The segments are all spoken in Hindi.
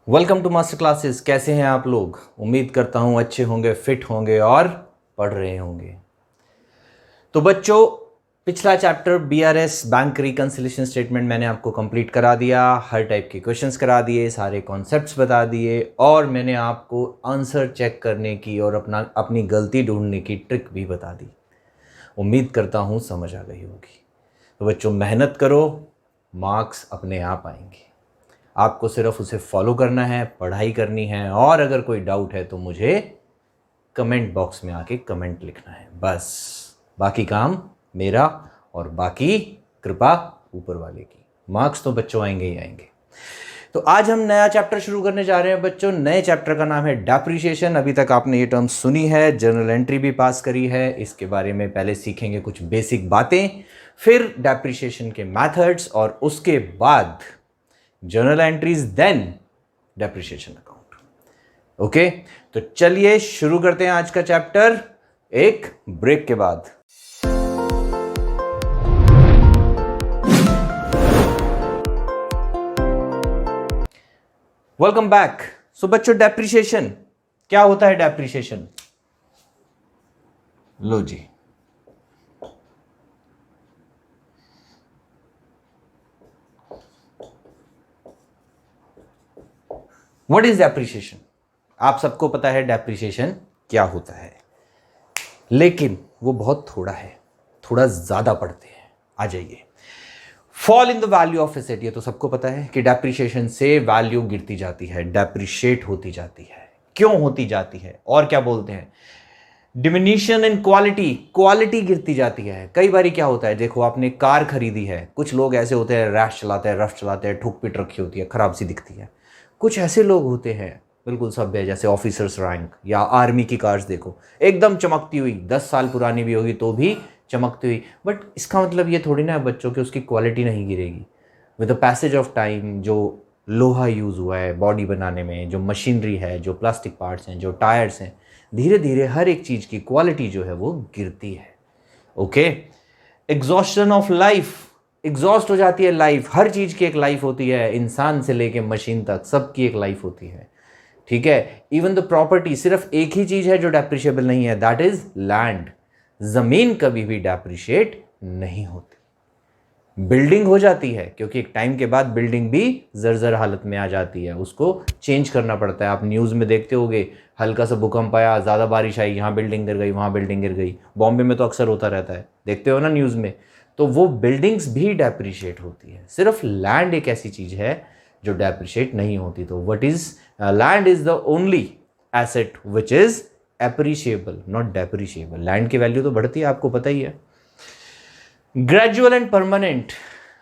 Welcome to master classes. कैसे हैं आप लोग? उम्मीद करता हूं अच्छे होंगे, फिट होंगे और पढ़ रहे होंगे। तो बच्चों, पिछला chapter BRS bank reconciliation statement मैंने आपको कंप्लीट करा दिया। हर टाइप के क्वेश्चंस करा दिए, सारे कॉन्सेप्ट्स बता दिए और मैंने आपको आंसर चेक करने की और अपनी गलती ढूंढने की ट्रिक भी बता दी। उम्मीद करता हूं समझ आ गई होगी। तो बच्चों, मेहनत करो, मार्क्स अपने आप आएंगे। आपको सिर्फ उसे फॉलो करना है, पढ़ाई करनी है और अगर कोई डाउट है तो मुझे कमेंट बॉक्स में आके कमेंट लिखना है, बस। बाकी काम मेरा और बाकी कृपा ऊपर वाले की। मार्क्स तो बच्चों आएंगे ही आएंगे। तो आज हम नया चैप्टर शुरू करने जा रहे हैं बच्चों। नए चैप्टर का नाम है डेप्रिसिएशन। अभी तक आपने ये टर्म सुनी है, जर्नल एंट्री भी पास करी है। इसके बारे में पहले सीखेंगे कुछ बेसिक बातें, फिर डेप्रिसिएशन के मेथड्स और उसके बाद journal entries, then depreciation account. Okay, तो चलिए शुरू करते हैं आज का चैप्टर एक ब्रेक के बाद। Welcome back. सो बच्चों, डेप्रिसिएशन क्या होता है? डेप्रिसिएशन लो जी, व्हाट इज डेप्रिसिएशन? आप सबको पता है डेप्रिसिएशन क्या होता है, लेकिन वो बहुत थोड़ा है, थोड़ा ज्यादा पढ़ते हैं। आ जाइए। Fall in the value of asset, ये तो सबको पता है कि डेप्रिसिएशन से वैल्यू गिरती जाती है, डेप्रिशिएट होती जाती है। क्यों होती जाती है और क्या बोलते हैं? डिमिनिशन इन क्वालिटी, क्वालिटी गिरती जाती है। कई बार क्या होता है, देखो आपने कार खरीदी है, कुछ लोग ऐसे होते हैं रैश चलाते हैं, रफ चलाते हैं, ठुक पिट रखी होती है, खराब सी दिखती है। कुछ ऐसे लोग होते हैं बिल्कुल सभ्य, जैसे ऑफिसर्स रैंक या आर्मी की कार्स देखो, एकदम चमकती हुई, 10 साल पुरानी भी होगी तो भी चमकती हुई। बट इसका मतलब ये थोड़ी ना है बच्चों कि उसकी क्वालिटी नहीं गिरेगी। With the passage of time जो लोहा यूज़ हुआ है बॉडी बनाने में, जो मशीनरी है, जो प्लास्टिक पार्ट्स हैं, जो टायर्स हैं, धीरे धीरे हर एक चीज़ की क्वालिटी जो है वो गिरती है। Okay, exhaustion of life, exhaust हो जाती है लाइफ। हर चीज़ की एक लाइफ होती है, इंसान से लेके मशीन तक सबकी एक लाइफ होती है। ठीक है, इवन द प्रॉपर्टी, सिर्फ एक ही चीज़ है जो डेप्रिशिएबल नहीं है, दैट इज लैंड। जमीन कभी भी डेप्रिशिएट नहीं होती। बिल्डिंग हो जाती है क्योंकि एक टाइम के बाद बिल्डिंग भी जर्जर हालत में आ जाती है, उसको चेंज करना पड़ता है। आप न्यूज़ में देखते होगे, हल्का सा भूकंप आया, ज़्यादा बारिश आई, यहाँ बिल्डिंग गिर गई, वहाँ बिल्डिंग गिर गई। बॉम्बे में तो अक्सर होता रहता है, देखते हो ना न्यूज़ में। तो वो बिल्डिंग्स भी डेप्रिशिएट होती है। सिर्फ लैंड एक ऐसी चीज़ है जो डेप्रिशिएट नहीं होती। तो what is land? Is the only asset which is appreciable, not depreciable. Land की वैल्यू तो बढ़ती है, आपको पता ही है। ग्रेजुअल एंड परमानेंट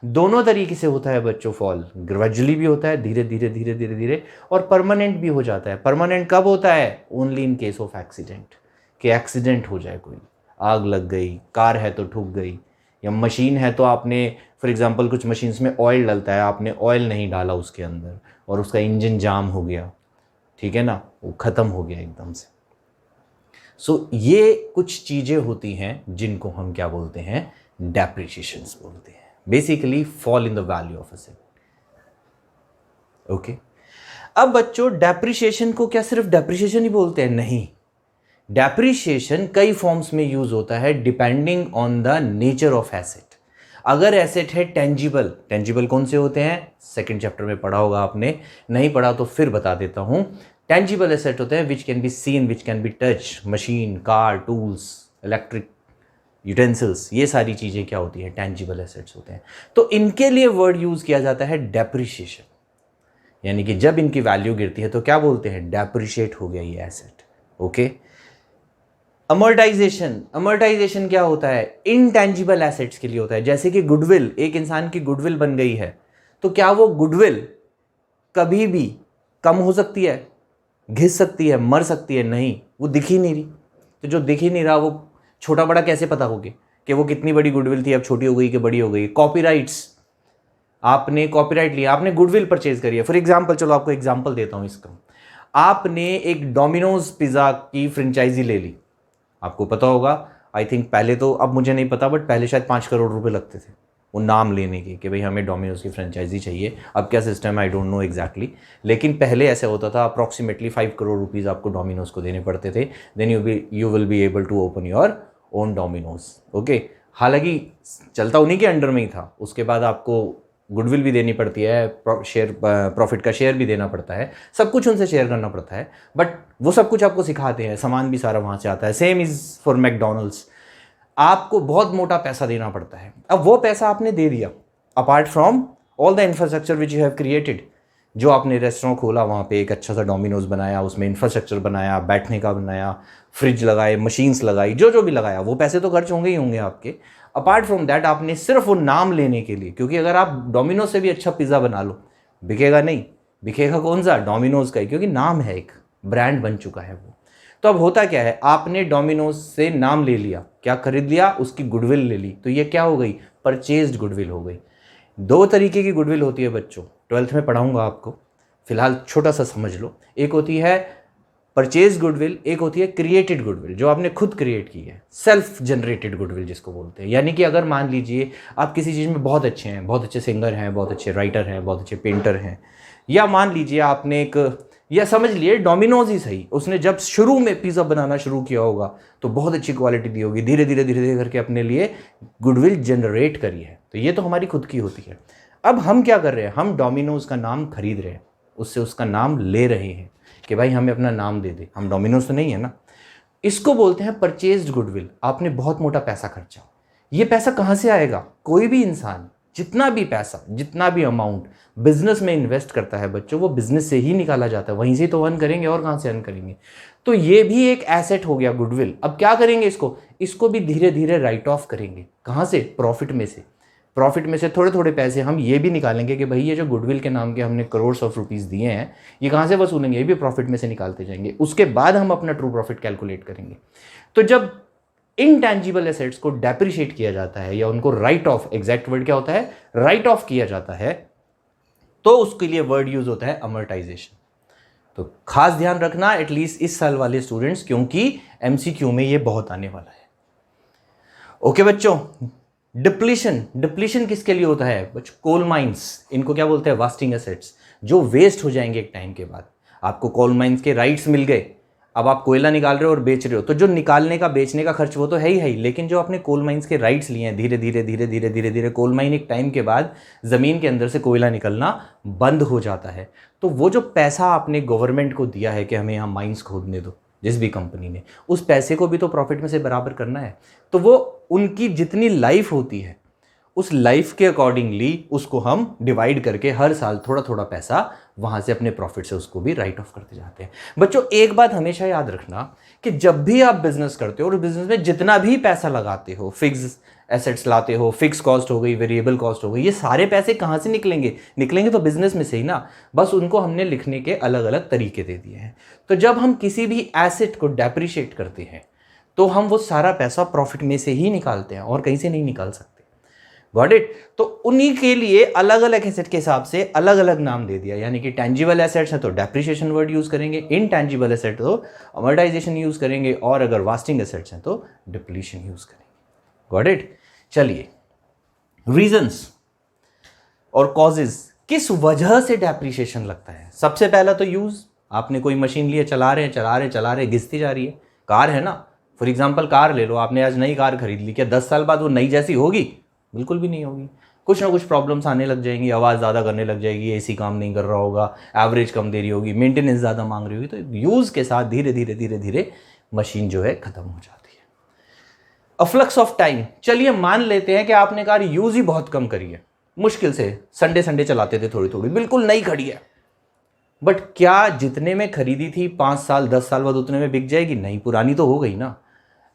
दोनों तरीके से होता है बच्चों फॉल। ग्रेजुअली भी होता है, धीरे धीरे धीरे धीरे धीरे, और परमानेंट भी हो जाता है। परमानेंट कब होता है? Only in case of accident, कि एक्सीडेंट हो जाए, कोई आग लग गई, कार है तो ठुक गई, या मशीन है तो आपने, फॉर एग्जांपल कुछ मशीन्स में ऑयल डलता है, आपने ऑयल नहीं डाला उसके अंदर और उसका इंजन जाम हो गया, ठीक है ना, वो ख़त्म हो गया एकदम से। सो ये कुछ चीज़ें होती हैं जिनको हम क्या बोलते हैं? डेप्रिसिएशंस बोलते हैं। Basically fall in the value of asset. Okay, अब बच्चों, डेप्रिसिएशन को क्या सिर्फ डेप्रिसिएशन ही बोलते हैं? नहीं, डेप्रिसिएशन कई फॉर्म्स में यूज होता है depending on the nature of asset. अगर एसेट है टेंजिबल, टेंजिबल कौन से होते हैं? सेकंड चैप्टर में पढ़ा होगा आपने, नहीं पढ़ा तो फिर बता देता हूं। टेंजिबल एसेट होते हैं which can be seen, which can be touch, machine, car, tools, electric utensils, ये सारी चीज़ें क्या होती है? टेंजिबल एसेट्स होते हैं। तो इनके लिए वर्ड यूज किया जाता है डेप्रिसिएशन, यानी कि जब इनकी वैल्यू गिरती है तो क्या बोलते हैं? डेप्रिशिएट हो गया ये एसेट। ओके, अमोर्टाइजेशन, अमोर्टाइजेशन क्या होता है? इनटेंजिबल एसेट्स के लिए होता है। जैसे कि गुडविल, एक इंसान की गुडविल बन गई है, तो क्या वो गुडविल कभी भी कम हो सकती है, घिस सकती है, मर सकती है? नहीं, वो दिख ही नहीं रही। तो जो दिख ही नहीं रहा वो छोटा बड़ा कैसे पता होगी कि वो कितनी बड़ी गुडविल थी, अब छोटी हो गई कि बड़ी हो गई? कॉपीराइट्स, आपने कॉपीराइट लिया, आपने गुडविल परचेज करी है। फॉर एग्जाम्पल, चलो आपको एग्जाम्पल देता हूं इसका। आपने एक डोमिनोज पिज़्ज़ा की फ्रेंचाइजी ले ली, आपको पता होगा, आई थिंक पहले तो, अब मुझे नहीं पता, बट पहले शायद 5 करोड़ रुपए लगते थे। वो नाम लेने की कि भाई हमें डोमिनोज़ की फ्रेंचाइजी चाहिए। अब क्या सिस्टम है आई डोंट नो एग्जैक्टली, लेकिन पहले ऐसे होता था अप्रॉक्सीमेटली 5 करोड़ रुपीज़ आपको डोमिनोज़ को देने पड़ते थे, then you will be able to open your own Domino's. Okay, हालांकि चलता उन्हीं के अंडर में ही था। उसके बाद आपको गुडविल भी देनी पड़ती है, प्रॉफिट का शेयर भी देना पड़ता है, सब कुछ उनसे शेयर करना पड़ता है, बट वो सब कुछ आपको सिखाते हैं, सामान भी सारा वहाँ से आता है। सेम इज़ फॉर मैकडोनल्ड्स, आपको बहुत मोटा पैसा देना पड़ता है। अब वो पैसा आपने दे दिया, apart from all the infrastructure which you have created, जो आपने रेस्टोरेंट खोला, वहाँ पे एक अच्छा सा डोमिनोज़ बनाया, उसमें इंफ्रास्ट्रक्चर बनाया, बैठने का बनाया, फ्रिज लगाए, मशीन्स लगाई, जो भी लगाया, वो पैसे तो खर्च होंगे ही होंगे आपके। अपार्ट फ्रॉम दैट आपने सिर्फ वो नाम लेने के लिए, क्योंकि अगर आप डोमिनोज से भी अच्छा पिज़्ज़ा बना लो, बिकेगा नहीं, बिकेगा कौन सा, डोमिनोज़ का ही, क्योंकि नाम है, एक ब्रांड बन चुका है वो। तो अब होता क्या है, आपने डोमिनोज से नाम ले लिया, क्या खरीद लिया, उसकी गुडविल ले ली, तो ये क्या हो गई, परचेज्ड गुडविल हो गई। दो तरीके की गुडविल होती है बच्चों, 12th में पढ़ाऊंगा आपको, फिलहाल छोटा सा समझ लो। एक होती है परचेज गुडविल, एक होती है क्रिएटेड गुडविल, जो आपने खुद क्रिएट की है, सेल्फ जनरेटेड गुडविल जिसको बोलते हैं। यानी कि अगर मान लीजिए आप किसी चीज़ में बहुत अच्छे हैं, बहुत अच्छे सिंगर हैं, बहुत अच्छे राइटर हैं, बहुत अच्छे पेंटर हैं, या मान लीजिए आपने एक, या समझ लिए डोमिनोज ही सही, उसने जब शुरू में पिज़्ज़ा बनाना शुरू किया होगा तो बहुत अच्छी क्वालिटी दी होगी, धीरे धीरे करके अपने लिए गुडविल जनरेट करी है, तो ये तो हमारी खुद की होती है। अब हम क्या कर रहे हैं, हम डोमिनोज का नाम खरीद रहे हैं, उससे उसका नाम ले रहे हैं कि भाई हमें अपना नाम दे दे, हम डोमिनोज तो नहीं है ना। इसको बोलते हैं परचेज्ड गुडविल। आपने बहुत मोटा पैसा खर्चा, ये पैसा कहाँ से आएगा, कोई भी इंसान जितना भी पैसा, जितना भी अमाउंट बिजनेस में इन्वेस्ट करता है बच्चों, वो बिजनेस से ही निकाला जाता है, वहीं से तो अर्न करेंगे, और कहाँ से अर्न करेंगे। तो ये भी एक एसेट हो गया गुडविल। अब क्या करेंगे, इसको भी धीरे धीरे राइट ऑफ करेंगे, कहाँ से, प्रॉफिट में से। प्रॉफिट में से थोड़े थोड़े पैसे हम ये भी निकालेंगे कि भाई ये जो गुडविल के नाम के हमने करोड़ ऑफ रुपीज़ दिए हैं, ये कहाँ से वसूलेंगे, ये भी प्रॉफिट में से निकालते जाएंगे। उसके बाद हम अपना ट्रू प्रॉफिट कैलकुलेट करेंगे। तो जब इनटैंजिबल एसेट्स को डेप्रिशिएट किया जाता है, या उनको राइट ऑफ, एग्जैक्ट वर्ड क्या होता है, राइट ऑफ किया जाता है, तो उसके लिए वर्ड यूज होता है अमर्टाइजेशन। तो खास ध्यान रखना एटलीस्ट इस साल वाले स्टूडेंट्स, क्योंकि एमसीक्यू में ये बहुत आने वाला है। ओके बच्चों, डिप्लीशन किसके लिए होता है बच्चों, कोल माइंस, इनको क्या बोलते हैं, वास्टिंग एसेट्स, जो वेस्ट हो जाएंगे एक टाइम के बाद। आपको कोल माइंस के राइट्स मिल गए, अब आप कोयला निकाल रहे हो और बेच रहे हो, तो जो निकालने का बेचने का खर्च वो तो है ही, लेकिन जो आपने कोल माइंस के राइट्स लिए हैं, धीरे धीरे कोल माइन एक टाइम के बाद ज़मीन के अंदर से कोयला निकलना बंद हो जाता है। तो वो जो पैसा आपने गवर्नमेंट को दिया है कि हमें यहाँ माइंस खोदने दो, जिस भी कंपनी ने, उस पैसे को भी तो प्रॉफिट में से बराबर करना है। तो वो उनकी जितनी लाइफ होती है, उस लाइफ के अकॉर्डिंगली उसको हम डिवाइड करके हर साल थोड़ा थोड़ा पैसा वहाँ से अपने प्रॉफिट से उसको भी राइट ऑफ करते जाते हैं। बच्चों एक बात हमेशा याद रखना कि जब भी आप बिजनेस करते हो और बिजनेस में जितना भी पैसा लगाते हो, फिक्स एसेट्स लाते हो, फिक्स कॉस्ट हो गई, वेरिएबल कॉस्ट हो गई, ये सारे पैसे कहाँ से निकलेंगे तो बिजनेस में से ही ना, बस उनको हमने लिखने के अलग अलग तरीके दे दिए हैं। तो जब हम किसी भी एसेट को डेप्रिशिएट करते हैं तो हम वो सारा पैसा प्रॉफिट में से ही निकालते हैं और कहीं से नहीं निकाल सकते। Got it. तो उन्हीं के लिए अलग अलग एसेट के हिसाब से अलग अलग नाम दे दिया, यानी कि टेंजिबल एसेट्स है तो डेप्रिशिएशन वर्ड यूज करेंगे, इनटेंजिबल एसेट तो अमर्टाइजेशन यूज करेंगे, और अगर वास्टिंग एसेट्स हैं तो डिप्लीशन यूज करेंगे। Got it. चलिए, रीजंस और कॉजेज, किस वजह से डेप्रिशिएशन लगता है। सबसे पहला तो यूज, आपने कोई मशीन लिए, चला रहे घिसती जा रही है। कार है ना, फॉर एग्जाम्पल कार ले लो, आपने आज नई कार खरीद ली, क्या 10 साल बाद वो नई जैसी होगी, बिल्कुल भी नहीं होगी। कुछ ना कुछ प्रॉब्लम्स आने लग जाएंगी, आवाज़ ज़्यादा करने लग जाएगी, एसी काम नहीं कर रहा होगा, एवरेज कम दे रही होगी, मेंटेनेंस ज़्यादा मांग रही होगी। तो यूज़ के साथ धीरे धीरे मशीन जो है ख़त्म हो जाती है। अफ्लक्स ऑफ टाइम, चलिए मान लेते हैं कि आपने कार यूज़ ही बहुत कम करी है, मुश्किल से संडे चलाते थे थोड़ी, बिल्कुल नई खड़ी है, बट क्या जितने में खरीदी थी 5 साल 10 साल बाद उतने में बिक जाएगी, नहीं, पुरानी तो हो गई ना।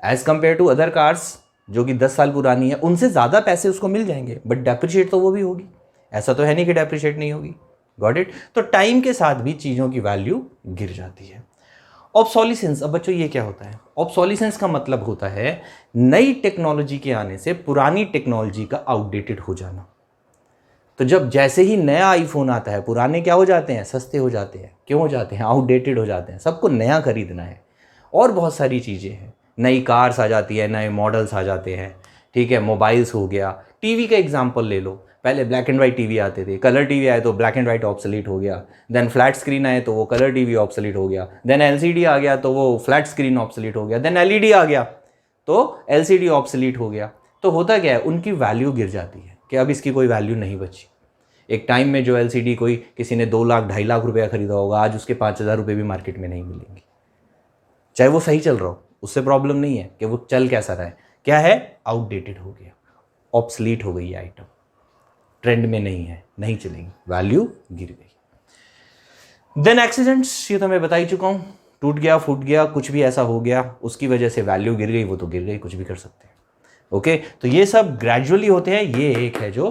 As compared to other cars जो कि 10 साल पुरानी है, उनसे ज़्यादा पैसे उसको मिल जाएंगे, बट डेप्रिशिएट तो वो भी होगी, ऐसा तो है नहीं कि डेप्रिशिएट नहीं होगी। Got it. तो टाइम के साथ भी चीज़ों की वैल्यू गिर जाती है। ऑब्सोलिसेंस, अब बच्चों ये क्या होता है, ऑब्सोलिसेंस का मतलब होता है नई टेक्नोलॉजी के आने से पुरानी टेक्नोलॉजी का आउटडेटेड हो जाना। तो जब जैसे ही नया आईफोन आता है, पुराने क्या हो जाते हैं, सस्ते हो जाते हैं। क्यों हो जाते हैं, आउटडेटेड हो जाते हैं, सबको नया खरीदना है। और बहुत सारी चीज़ें हैं, नई कार्स आ जाती है, नए मॉडल्स आ जाते हैं, ठीक है, मोबाइल्स हो गया, टीवी का एग्जांपल ले लो, पहले ब्लैक एंड वाइट टीवी आते थे, कलर टीवी आए तो ब्लैक एंड वाइट ऑब्सोलीट हो गया, देन फ्लैट स्क्रीन आए तो वो कलर टीवी ऑब्सोलीट हो गया, देन एलसीडी आ गया तो वो फ्लैट स्क्रीन ऑब्सोलीट हो गया, देन एलईडी आ गया तो एलसीडी ऑब्सोलीट हो गया। तो होता क्या है, उनकी वैल्यू गिर जाती है कि अब इसकी कोई वैल्यू नहीं बची। एक टाइम में जो एलसीडी कोई किसी ने 2 लाख 2.5 लाख रुपया खरीदा होगा, आज उसके 5,000 रुपये भी मार्केट में नहीं मिलेंगे, चाहे वो सही चल रहा हो, उससे प्रॉब्लम नहीं है कि वो चल कैसा रहा है, क्या है, आउटडेटेड हो गया, ऑब्सलीट हो गई ये आइटम, ट्रेंड में नहीं है, नहीं चलेगी, वैल्यू गिर गई। देन एक्सीडेंट्स, ये तो मैं बता ही चुका हूँ, टूट गया, फूट गया, कुछ भी ऐसा हो गया, उसकी वजह से वैल्यू गिर गई, वो तो गिर गई, कुछ भी कर सकते हैं। ओके, तो ये सब ग्रेजुअली होते हैं, ये एक है जो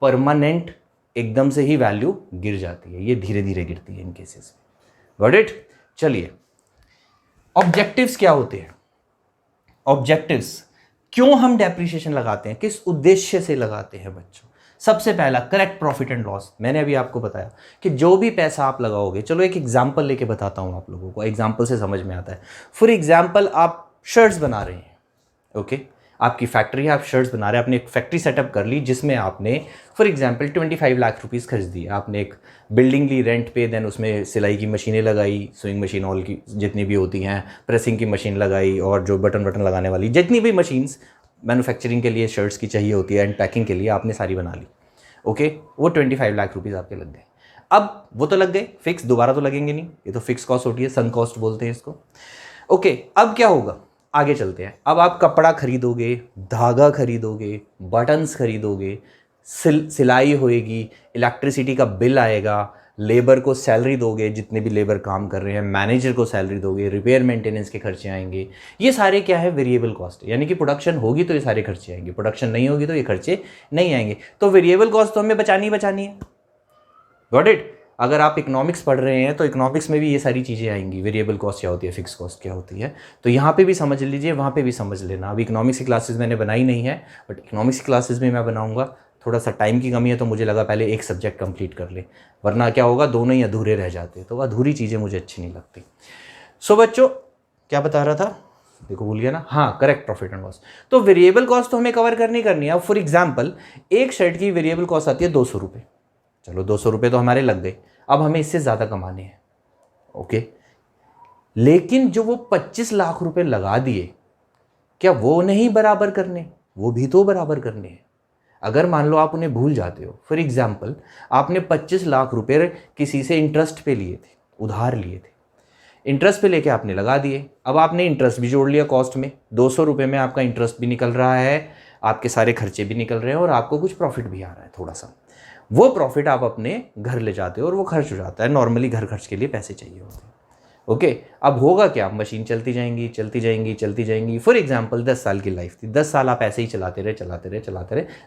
परमानेंट एकदम से ही वैल्यू गिर जाती है, ये धीरे धीरे गिरती है इन केसेस में। Got it. चलिए, ऑब्जेक्टिव्स क्या होते हैं? ऑब्जेक्टिव्स, क्यों हम डेप्रिसिएशन लगाते हैं, किस उद्देश्य से लगाते हैं बच्चों? सबसे पहला, करेक्ट प्रॉफिट एंड लॉस। मैंने अभी आपको बताया कि जो भी पैसा आप लगाओगे, चलो एक एग्जांपल लेके बताता हूं आप लोगों को, एग्जांपल से समझ में आता है। फॉर एग्जांपल, आप शर्ट्स बना रहे हैं, ओके, आपकी फैक्ट्री है, आप शर्ट्स बना रहे हैं, आपने एक फैक्ट्री सेटअप कर ली जिसमें आपने फॉर एग्जांपल 25 लाख रुपीस खर्च दिए, आपने एक बिल्डिंग ली रेंट पे, देन उसमें सिलाई की मशीनें लगाई, स्विंग मशीन ऑल की जितनी भी होती हैं, प्रेसिंग की मशीन लगाई, और जो बटन लगाने वाली जितनी भी मशीन्स मैन्युफैक्चरिंग के लिए शर्ट्स की चाहिए होती है एंड पैकिंग के लिए, आपने सारी बना ली। ओके, वो 25 लाख रुपीज़ आपके लग गए। अब वो तो लग गए फिक्स, दोबारा तो लगेंगे नहीं, ये तो फिक्स कॉस्ट होती है, सन कॉस्ट बोलते हैं इसको। ओके, अब क्या होगा, आगे चलते हैं। अब आप कपड़ा खरीदोगे, धागा खरीदोगे, बटन्स खरीदोगे, सिलाई होएगी, इलेक्ट्रिसिटी का बिल आएगा, लेबर को सैलरी दोगे, जितने भी लेबर काम कर रहे हैं, मैनेजर को सैलरी दोगे, रिपेयर मेंटेनेंस के खर्चे आएंगे। ये सारे क्या है, वेरिएबल कॉस्ट है, यानी कि प्रोडक्शन होगी तो ये सारे खर्चे आएंगे, प्रोडक्शन नहीं होगी तो ये खर्चे नहीं आएंगे। तो वेरिएबल कॉस्ट तो हमें बचानी है। Got it. अगर आप इकोनॉमिक्स पढ़ रहे हैं तो इकोनॉमिक्स में भी ये सारी चीज़ें आएंगी, वेरिएबल कॉस्ट क्या होती है, फिक्स कॉस्ट क्या होती है, तो यहाँ पे भी समझ लीजिए, वहाँ पे भी समझ लेना। अभी इकोनॉमिक्स की क्लासेस मैंने बनाई नहीं है, बट इकोनॉमिक्स की क्लासेस में मैं बनाऊंगा। थोड़ा सा टाइम की कमी है तो मुझे लगा पहले एक सब्जेक्ट कंप्लीट कर ले, वरना क्या होगा, दोनों ही अधूरे रह जाते, तो अधूरी चीज़ें मुझे अच्छी नहीं लगती। सो बच्चों, क्या बता रहा था, देखो भूल गया ना, हाँ, करेक्ट प्रॉफिट एंड लॉस। तो वेरिएबल कॉस्ट तो हमें कवर करनी है। अब फॉर एग्जाम्पल, एक शर्ट की वेरिएबल कॉस्ट आती है 200 रुपये, चलो 200 रुपये तो हमारे लग गए, अब हमें इससे ज़्यादा कमाने हैं, ओके। लेकिन जो वो 25 लाख रुपए लगा दिए, क्या वो नहीं बराबर करने, वो भी तो बराबर करने हैं। अगर मान लो आप उन्हें भूल जाते हो, फॉर एग्जाम्पल आपने 25 लाख रुपए किसी से इंटरेस्ट पे लिए थे, उधार लिए थे, इंटरेस्ट पे लेके आपने लगा दिए। अब आपने इंटरेस्ट भी जोड़ लिया कॉस्ट में, 200 रुपये में आपका इंटरेस्ट भी निकल रहा है, आपके सारे खर्चे भी निकल रहे हैं, और आपको कुछ प्रॉफिट भी आ रहा है थोड़ा सा। वो प्रॉफिट आप अपने घर ले जाते हो और वो खर्च हो जाता है। नॉर्मली घर खर्च के लिए पैसे चाहिए होते हैं, ओके। अब होगा क्या, मशीन चलती जाएंगी चलती जाएंगी चलती जाएंगी। फॉर एग्जांपल 10 साल की लाइफ थी, 10 साल आप ऐसे ही चलाते रहे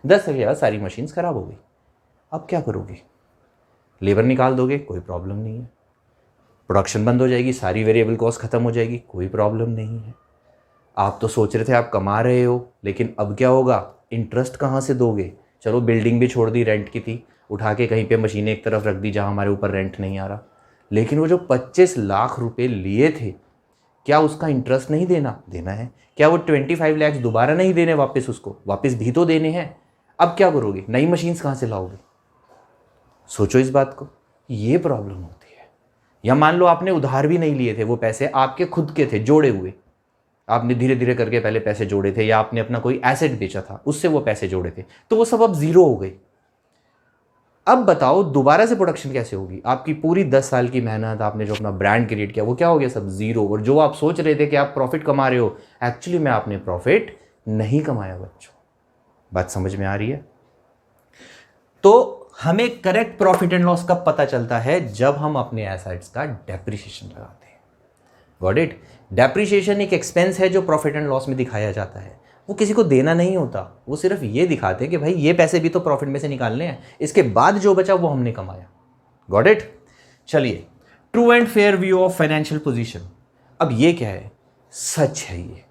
10 साल के बाद सारी मशीन्स खराब हो गई। अब क्या करोगे, लेबर निकाल दोगे, कोई प्रॉब्लम नहीं है। प्रोडक्शन बंद हो जाएगी, सारी वेरिएबल कॉस्ट खत्म हो जाएगी, कोई प्रॉब्लम नहीं है। आप तो सोच रहे थे आप कमा रहे हो, लेकिन अब क्या होगा, इंटरेस्ट कहाँ से दोगे? चलो बिल्डिंग भी छोड़ दी, रेंट की थी, उठा के कहीं पे मशीनें एक तरफ रख दी जहाँ हमारे ऊपर रेंट नहीं आ रहा। लेकिन वो जो 25 लाख रुपए लिए थे, क्या उसका इंटरेस्ट नहीं देना है? क्या वो 25 लाख दोबारा नहीं देने वापस, उसको वापस भी तो देने हैं। अब क्या करोगे, नई मशीन्स कहाँ से लाओगे? सोचो इस बात को, ये प्रॉब्लम होती है। या मान लो आपने उधार भी नहीं लिए थे, वो पैसे आपके खुद के थे, जोड़े हुए, आपने धीरे धीरे करके पहले पैसे जोड़े थे, या आपने अपना कोई एसेट बेचा था, उससे वो पैसे जोड़े थे, तो वो सब अब जीरो हो गए। अब बताओ दोबारा से प्रोडक्शन कैसे होगी? आपकी पूरी 10 साल की मेहनत, आपने जो अपना ब्रांड क्रिएट किया, वो क्या हो गया, सब जीरो। और जो आप सोच रहे थे कि आप प्रॉफिट कमा रहे हो, एक्चुअली में आपने प्रॉफिट नहीं कमाया बच्चों। बात समझ में आ रही है? तो हमें करेक्ट प्रॉफिट एंड लॉस कब पता चलता है? जब हम अपने एसेट्स का डेप्रिसिएशन लगाते हैं। Got it? डेप्रिसिएशन एक एक्सपेंस है जो प्रॉफिट एंड लॉस में दिखाया जाता है। वो किसी को देना नहीं होता, वो सिर्फ ये दिखाते हैं कि भाई ये पैसे भी तो प्रॉफिट में से निकालने हैं, इसके बाद जो बचा वो हमने कमाया। Got it? चलिए, true and fair view of financial position. अब ये क्या है? सच है ये।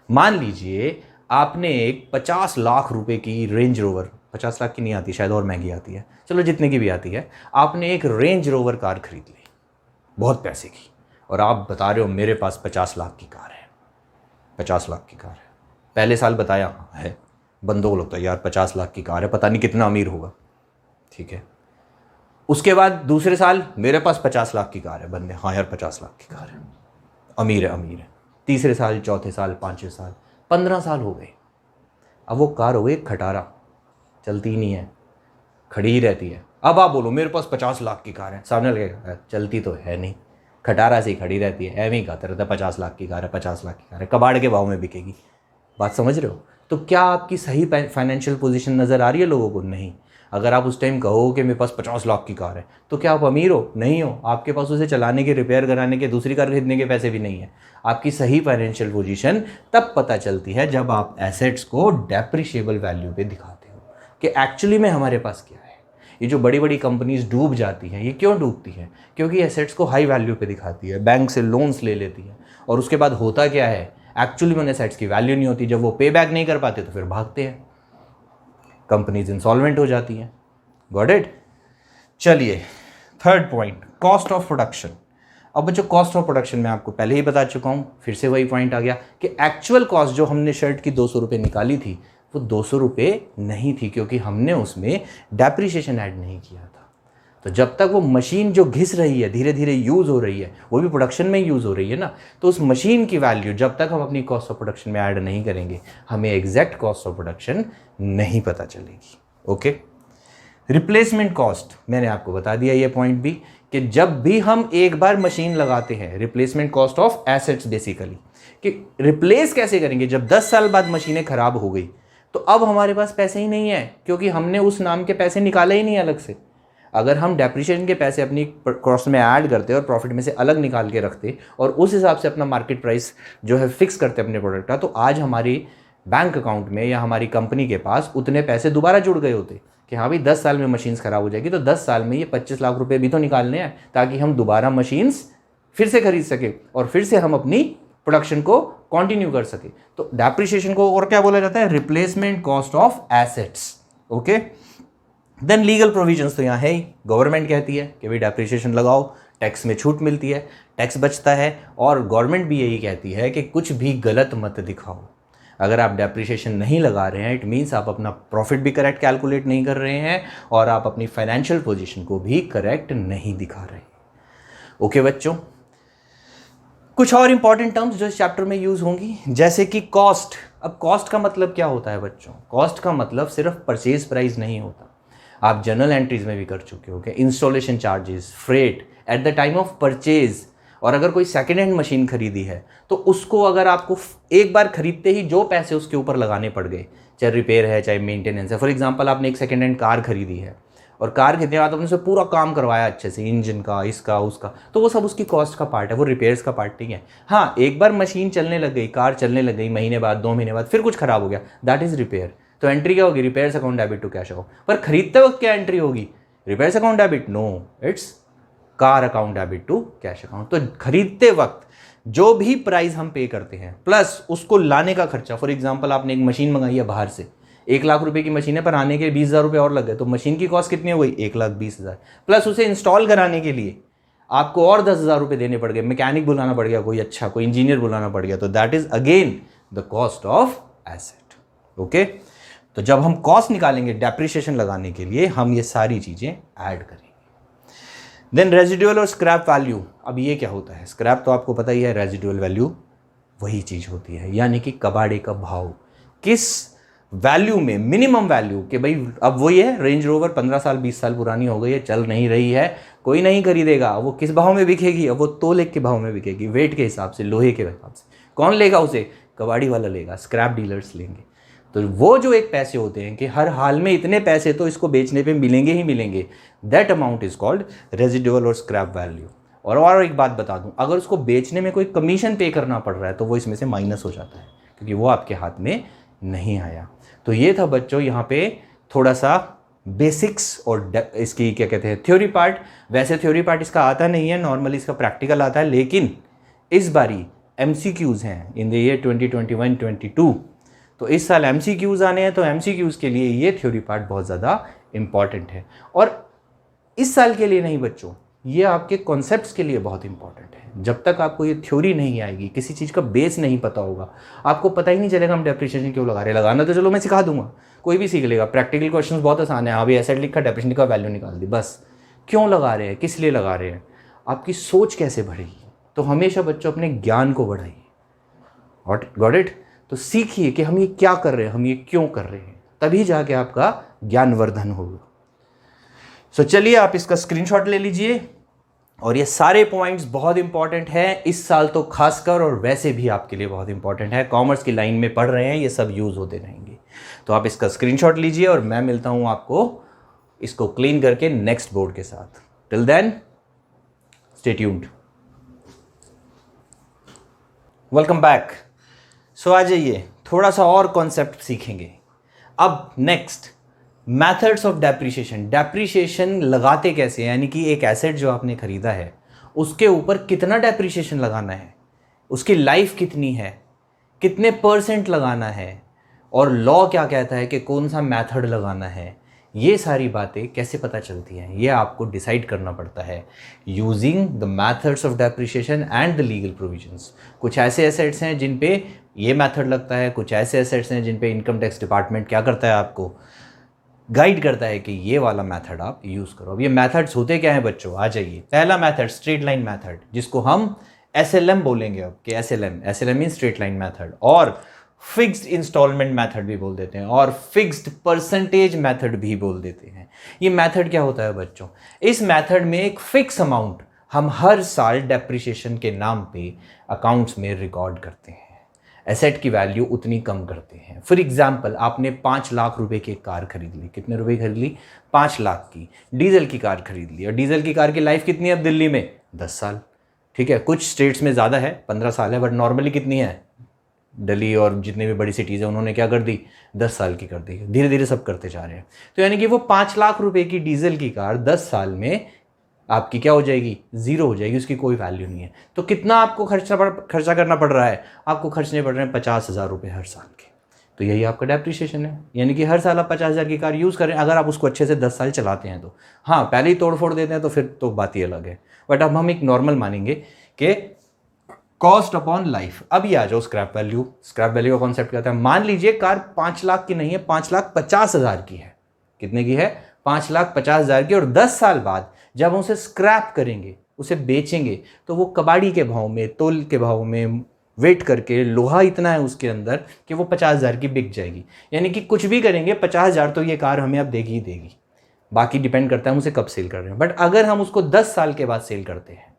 मान लीजिए आपने एक 50 लाख रुपए की रेंज रोवर, 50 लाख की नहीं आती, शायद और महंगी आती है, चलो जितने की भी आती है, आपने एक रेंज रोवर कार खरीद ली बहुत पैसे की, और आप बता रहे हो मेरे पास 50 लाख की कार है, 50 लाख की कार है। पहले साल बताया है, बंदों को लगता है यार 50 लाख की कार है, पता नहीं कितना अमीर होगा, ठीक है। उसके बाद दूसरे साल मेरे पास 50 लाख की कार है, बंदे हाँ यार 50 लाख की कार है, अमीर है अमीर है। तीसरे साल, चौथे साल, पाँचवें साल, 15 साल हो गए, अब वो कार हो गई खटारा, चलती ही नहीं है, खड़ी ही रहती है। अब आप बोलो मेरे पास 50 लाख की कार है, सामने लगेगा चलती तो है नहीं, खटारा से ही खड़ी रहती है, एवं ही कहते रहता है 50 लाख की कार है, 50 लाख की कार है, कबाड़ के भाव में बिकेगी। बात समझ रहे हो? तो क्या आपकी सही फाइनेंशियल पोजीशन नज़र आ रही है लोगों को? नहीं। अगर आप उस टाइम कहो कि मेरे पास 50 लाख की कार है, तो क्या आप अमीर हो? नहीं हो। आपके पास उसे चलाने के, रिपेयर कराने के, दूसरी कार खरीदने के पैसे भी नहीं है। आपकी सही फाइनेंशियल पोजीशन तब पता चलती है जब आप एसेट्स को डेप्रिशिएबल वैल्यू पे दिखाते हो कि एक्चुअली में हमारे पास क्या है। ये जो बड़ी बड़ी कंपनीज डूब जाती हैं, ये क्यों डूबती हैं? क्योंकि एसेट्स को हाई वैल्यू पे दिखाती है, बैंक से लोन्स ले लेती है, और उसके बाद होता क्या है, एक्चुअली में एसेट्स की वैल्यू नहीं होती। जब वो पे बैक नहीं कर पाते तो फिर भागते हैं, कंपनीज इंसॉल्वेंट हो जाती हैं। Got it? चलिए, third point, cost of production. अब बच्चों कॉस्ट ऑफ प्रोडक्शन मैं आपको पहले ही बता चुका हूँ, फिर से वही पॉइंट आ गया कि एक्चुअल कॉस्ट जो हमने शर्ट की 200 रुपये निकाली थी, वो 200 रुपये नहीं थी, क्योंकि हमने उसमें डेप्रिसिएशन ऐड नहीं किया था। तो जब तक वो मशीन जो घिस रही है, धीरे धीरे यूज़ हो रही है, वो भी प्रोडक्शन में यूज़ हो रही है ना, तो उस मशीन की वैल्यू जब तक हम अपनी कॉस्ट ऑफ प्रोडक्शन में ऐड नहीं करेंगे, हमें एग्जैक्ट कॉस्ट ऑफ प्रोडक्शन नहीं पता चलेगी। ओके। रिप्लेसमेंट कॉस्ट मैंने आपको बता दिया ये पॉइंट भी, कि जब भी हम एक बार मशीन लगाते हैं, replacement cost of assets basically, कि रिप्लेस कैसे करेंगे। जब 10 साल बाद मशीनें खराब हो गई तो अब हमारे पास पैसे ही नहीं है, क्योंकि हमने उस नाम के पैसे निकाले ही नहीं अलग से। अगर हम डेप्रिसिएशन के पैसे अपनी कॉस्ट में ऐड करते और प्रॉफिट में से अलग निकाल के रखते और उस हिसाब से अपना मार्केट प्राइस जो है फिक्स करते अपने प्रोडक्ट का, तो आज हमारी बैंक अकाउंट में या हमारी कंपनी के पास उतने पैसे दोबारा जुड़ गए होते कि हाँ भाई 10 साल में मशीन्स खराब हो जाएगी, तो 10 साल में ये 25 लाख रुपए भी तो निकालने हैं, ताकि हम दोबारा मशीन्स फिर से खरीद सके और फिर से हम अपनी प्रोडक्शन को कंटिन्यू कर सके। तो डेप्रिसिएशन को और क्या बोला जाता है? Replacement cost of assets. Okay. Then legal provisions तो यहाँ है ही, गवर्नमेंट कहती है कि भाई डेप्रिसिएशन लगाओ, टैक्स में छूट मिलती है, टैक्स बचता है, और गवर्नमेंट भी यही कहती है कि कुछ भी गलत मत दिखाओ। अगर आप डेप्रिसिएशन नहीं लगा रहे हैं, इट मीन्स आप अपना प्रॉफिट भी करेक्ट कैलकुलेट नहीं कर रहे हैं और आप अपनी फाइनेंशियल पोजीशन को भी करेक्ट नहीं दिखा रहे। ओके बच्चों, कुछ और इंपॉर्टेंट टर्म्स जो इस चैप्टर में यूज होंगी, जैसे कि कॉस्ट। अब कॉस्ट का मतलब क्या होता है बच्चों? कॉस्ट का मतलब सिर्फ परचेज प्राइस नहीं होता, आप जर्नल एंट्रीज में भी कर चुके हो कि installation charges, freight at the time of purchase. और अगर कोई सेकेंड हैंड मशीन खरीदी है तो उसको अगर आपको एक बार खरीदते ही जो पैसे उसके ऊपर लगाने पड़ गए, चाहे रिपेयर है चाहे मेंटेनेंस है। फॉर एग्जांपल आपने एक सेकेंड हैंड कार खरीदी है और कार खरीदने के बाद आपने उसे पूरा काम करवाया अच्छे से, इंजन का, इसका उसका, तो वो सब उसकी कॉस्ट का पार्ट है, वो रिपेयर्स का पार्ट नहीं है। हाँ, एक बार मशीन चलने लग गई, कार चलने लग गई, महीने बाद 2 महीने बाद फिर कुछ खराब हो गया, दैट इज़ रिपेयर। तो एंट्री क्या होगी? Repairs account debit to cash account. पर खरीदते वक्त क्या एंट्री होगी? Repairs account debit? No, it's car account debit to cash account. तो खरीदते वक्त जो भी प्राइस हम पे करते हैं प्लस उसको लाने का खर्चा, फॉर एग्जांपल आपने एक मशीन मंगाई है बाहर से, 1 लाख रुपए की मशीन है, पर आने के 20,000 रुपये और लग गए, तो मशीन की कॉस्ट कितनी हो गई? 1,20,000। प्लस उसे इंस्टॉल कराने के लिए आपको और 10,000 रुपये देने पड़ गए, मैकेनिक बुलाना पड़ गया, कोई अच्छा कोई इंजीनियर बुलाना पड़ गया, तो that is again the cost of asset. Okay. तो जब हम कॉस्ट निकालेंगे डेप्रिसिएशन लगाने के लिए, हम ये सारी चीजें ऐड करेंगे। देन रेजिडुअल और स्क्रैप वैल्यू। अब ये क्या होता है? स्क्रैप तो आपको पता ही है, रेजिडुअल वैल्यू वही चीज होती है, यानी कि कबाड़े का भाव। किस वैल्यू में, मिनिमम वैल्यू कि भाई अब वही है, रेंज रोवर 15 साल 20 साल पुरानी हो गई है, चल नहीं रही है, कोई नहीं खरीदेगा, वो किस भाव में बिकेगी? अब वो तोले के भाव में बिकेगी, वेट के हिसाब से, लोहे के हिसाब से। कौन लेगा उसे? कबाड़ी वाला लेगा, स्क्रैप डीलर्स लेंगे। तो वो जो एक पैसे होते हैं कि हर हाल में इतने पैसे तो इसको बेचने पे मिलेंगे ही मिलेंगे, that amount is called residual और स्क्रैप वैल्यू। और एक बात बता दूं, अगर उसको बेचने में कोई कमीशन पे करना पड़ रहा है तो वो इसमें से माइनस हो जाता है, क्योंकि वो आपके हाथ में नहीं आया। तो ये था बच्चों यहाँ पे थोड़ा सा बेसिक्स और इसकी क्या कहते हैं थ्योरी पार्ट। वैसे थ्योरी पार्ट इसका आता नहीं है, नॉर्मली इसका प्रैक्टिकल आता है, लेकिन इस बारी MCQs हैं इन द ईयर 2021-22। तो इस साल MCQs आने हैं, तो MCQs के लिए ये थ्योरी पार्ट बहुत ज़्यादा इंपॉर्टेंट है। और इस साल के लिए नहीं बच्चों, ये आपके कॉन्सेप्ट्स के लिए बहुत इंपॉर्टेंट है। जब तक आपको ये थ्योरी नहीं आएगी, किसी चीज़ का बेस नहीं पता होगा, आपको पता ही नहीं चलेगा हम डेप्रिसिएशन क्यों लगा रहे हैं। लगाना तो चलो मैं सिखा दूंगा, कोई भी सीख लेगा। प्रैक्टिकल क्वेश्चंस बहुत आसान है, हाँ भाई एसेट लिखा, डेप्रिसिएशन का वैल्यू निकाल दी, बस। क्यों लगा रहे हैं, किस लिए लगा रहे हैं, आपकी सोच कैसे बढ़ेगी। तो हमेशा बच्चों अपने ज्ञान को बढ़ाइए। Got it. तो सीखिए कि हम ये क्या कर रहे हैं, हम ये क्यों कर रहे हैं, तभी जाके आपका ज्ञानवर्धन होगा। सो चलिए आप इसका स्क्रीनशॉट ले लीजिए। और ये सारे पॉइंट्स बहुत इंपॉर्टेंट हैं इस साल तो खासकर, और वैसे भी आपके लिए बहुत इंपॉर्टेंट है। कॉमर्स की लाइन में पढ़ रहे हैं, ये सब यूज होते रहेंगे। तो आप इसका स्क्रीनशॉट लीजिए और मैं मिलता हूं आपको इसको क्लीन करके नेक्स्ट बोर्ड के साथ। Till then stay tuned. Welcome back. So आ जाइए, थोड़ा सा और कॉन्सेप्ट सीखेंगे। अब next methods of depreciation. Depreciation लगाते कैसे, यानी कि एक एसेट जो आपने खरीदा है उसके ऊपर कितना डेप्रिसिएशन लगाना है, उसकी लाइफ कितनी है, कितने % लगाना है, और लॉ क्या कहता है कि कौन सा मेथड लगाना है, ये सारी बातें कैसे पता चलती हैं, ये आपको डिसाइड करना पड़ता है using the methods of depreciation and the legal provisions. कुछ ऐसे एसेट्स हैं जिन पे ये मेथड लगता है, कुछ ऐसे एसेट्स हैं जिन पे इनकम टैक्स डिपार्टमेंट क्या करता है, आपको गाइड करता है कि ये वाला मेथड आप यूज़ करो। अब ये मेथड्स होते क्या हैं बच्चों, आ जाइए। पहला मेथड स्ट्रेट लाइन मेथड, जिसको हम SLM बोलेंगे अब कि SLM mean straight line method, और फिक्स्ड इंस्टॉलमेंट मेथड भी बोल देते हैं, और फिक्स्ड परसेंटेज मेथड भी बोल देते हैं। ये मेथड क्या होता है बच्चों, इस मेथड में एक फिक्स अमाउंट हम हर साल डेप्रिसिएशन के नाम पे अकाउंट्स में रिकॉर्ड करते हैं, एसेट की वैल्यू उतनी कम करते हैं। फॉर एग्जाम्पल, आपने 5 लाख रुपए की कार खरीद ली, कितने रुपए खरीद ली, 5 लाख की डीजल की कार खरीद ली, और डीजल की कार की लाइफ कितनी है अब दिल्ली में, 10 साल। ठीक है, कुछ स्टेट्स में ज़्यादा है, 15 साल है, बट नॉर्मली कितनी है, दिल्ली और जितनी भी बड़ी सिटीज़ हैं उन्होंने क्या कर दी, 10 साल की कर दी। धीरे धीरे सब करते जा रहे हैं। तो यानी कि वो 5 लाख रुपए की डीजल की कार 10 साल में आपकी क्या हो जाएगी, ज़ीरो हो जाएगी, उसकी कोई वैल्यू नहीं है। तो कितना आपको खर्चा करना पड़ रहा है, आपको खर्चने पड़ रहे हैं 50,000 रुपये हर साल के। तो यही आपका डेप्रिसिएशन है, यानी कि हर साल आप 50,000 की कार यूज़ करें, अगर आप उसको अच्छे से 10 साल चलाते हैं तो। हाँ, पहले ही तोड़ फोड़ देते हैं तो फिर तो बात ही अलग है, बट अब हम एक नॉर्मल मानेंगे कि कॉस्ट अपॉन लाइफ। अब ये आ जाओ स्क्रैप वैल्यू। स्क्रैप वैल्यू का कॉन्सेप्ट क्या होता है, मान लीजिए कार 5 लाख की नहीं है, 5,50,000 की है। कितने की है, 5,50,000 की। और 10 साल बाद जब हम उसे स्क्रैप करेंगे, उसे बेचेंगे, तो वो कबाड़ी के भाव में, तोल के भाव में वेट करके, लोहा इतना है उसके अंदर कि वो 50,000 की बिक जाएगी। यानी कि कुछ भी करेंगे 50,000 तो ये कार हमें अब देगी ही देगी। बाकी डिपेंड करता है हम उसे कब सेल कर रहे हैं। बट अगर हम उसको 10 साल के बाद सेल करते हैं,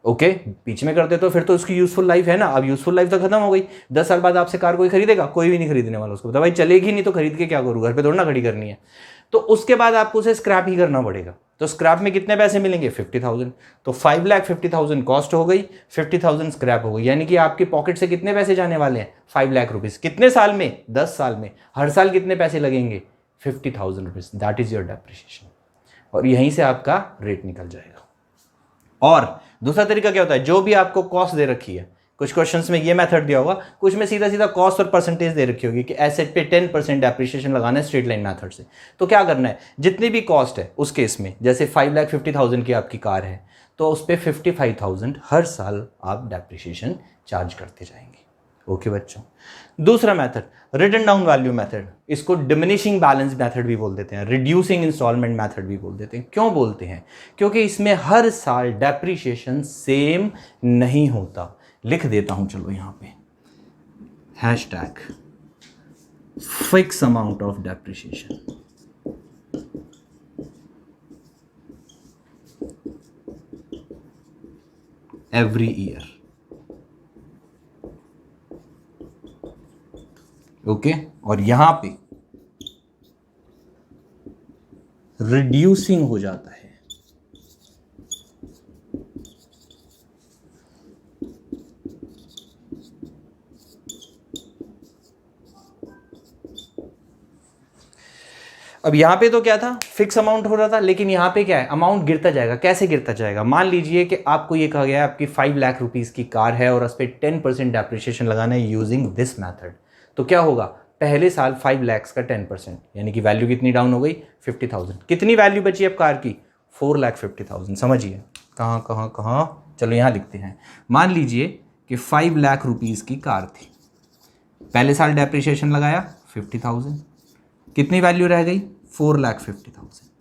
ओके, बीच में करते तो फिर तो उसकी यूजफुल लाइफ है ना, अब यूजफुल लाइफ तो खत्म हो गई। 10 साल बाद आपसे कार कोई खरीदेगा, कोई भी नहीं खरीदने वाला। उसको बता भाई चलेगी नहीं तो खरीद के क्या करूँ, घर पे थोड़ा ना खड़ी करनी है। तो उसके बाद आपको उसे स्क्रैप ही करना पड़ेगा। तो स्क्रैप में कितने पैसे मिलेंगे, 50,000। तो 5,50,000 कॉस्ट हो गई, 50,000 स्क्रैप हो गई। यानी कि आपकी पॉकेट से कितने पैसे जाने वाले हैं, 5 लाख रुपीज़। कितने साल में, 10 साल में। हर साल कितने पैसे लगेंगे, 50,000 rupees. That is your depreciation. और यहीं से आपका रेट निकल जाएगा। और दूसरा तरीका क्या होता है, जो भी आपको कॉस्ट दे रखी है, कुछ क्वेश्चंस में ये मेथड दिया होगा, कुछ में सीधा सीधा कॉस्ट और परसेंटेज दे रखी होगी कि एसेट पे 10% डेप्रिसिएशन लगाना है स्ट्रेट लाइन मेथड से। तो क्या करना है, जितनी भी कॉस्ट है उस केस में, जैसे 5,50,000 की आपकी कार है, तो उस पर 55,000 हर साल आप डेप्रिसिएशन चार्ज करते जाएंगे। ओके बच्चों। दूसरा method written down value method, इसको डिमिनिशिंग बैलेंस मेथड भी बोल देते हैं, रिड्यूसिंग इंस्टॉलमेंट मेथड भी बोल देते हैं। क्यों बोलते हैं, क्योंकि इसमें हर साल डेप्रिसिएशन सेम नहीं होता। लिख देता हूं चलो यहां पे, hashtag fix amount of depreciation. Every year. Okay, और यहां पे रिड्यूसिंग हो जाता है। अब यहां पे तो क्या था, फिक्स अमाउंट हो रहा था, लेकिन यहां पे क्या है, अमाउंट गिरता जाएगा। कैसे गिरता जाएगा, मान लीजिए कि आपको ये कहा गया है आपकी 5 लाख रुपीस की कार है और उस पर 10% डेप्रिसिएशन लगाना है यूजिंग दिस मेथड। तो क्या होगा, पहले साल 5 लाख का 10%, यानी कि वैल्यू कितनी डाउन हो गई, 50,000। कितनी वैल्यू बची अब कार की, 4,50,000। समझिए कहाँ, चलो यहाँ लिखते हैं। मान लीजिए कि 5 लाख रुपीज़ की कार थी, पहले साल डेप्रिसिएशन लगाया 50,000, कितनी वैल्यू रह गई 4,50,000।